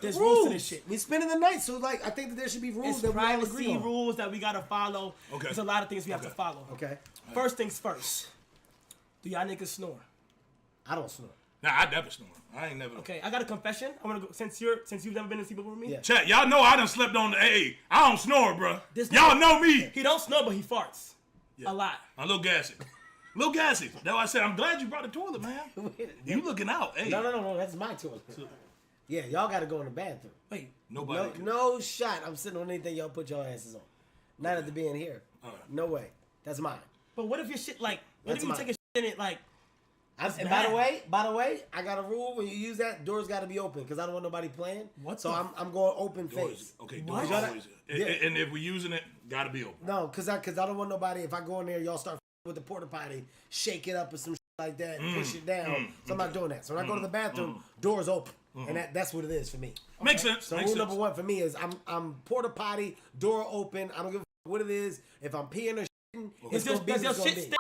There's rules to this shit. We spending the night, so like I think that there should be rules that we all agree privacy on. rules that we gotta follow. Okay. There's a lot of things we have to follow. Okay. First things first. Do y'all niggas snore? I don't snore. Nah, I never snore. I ain't never. Okay, I got a confession. I wanna go since you've never been in sleepover with me. Yeah. Chat, y'all know I done slept on the A. I don't snore, bro. Y'all know me. He don't snore, but he farts. A lot. I'm a little gassy. Little gassy. That's why I said I'm glad you brought the toilet, man. You looking out. Hey. No. That's my toilet. Yeah, y'all got to go in the bathroom. Wait. Nobody. No shot. I'm sitting on anything y'all put your asses on. Not at the being here. No way. That's mine. But what if your shit like? What if you take a shit in it like? And by the way, I got a rule when you use that, doors got to be open because I don't want nobody playing. So I'm going open face. Okay, doors always. And if we're using it, got to be open. No, because I don't want nobody. If I go in there, y'all start with the porta potty, shake it up or some shit like that, push it down. So I'm not doing that. So when I go to the bathroom, doors open, and that's what it is for me. Makes sense. So rule number one for me is I'm porta potty, door open. I don't give a fuck what it is. If I'm peeing or shitting, it's gonna be what it's gonna be.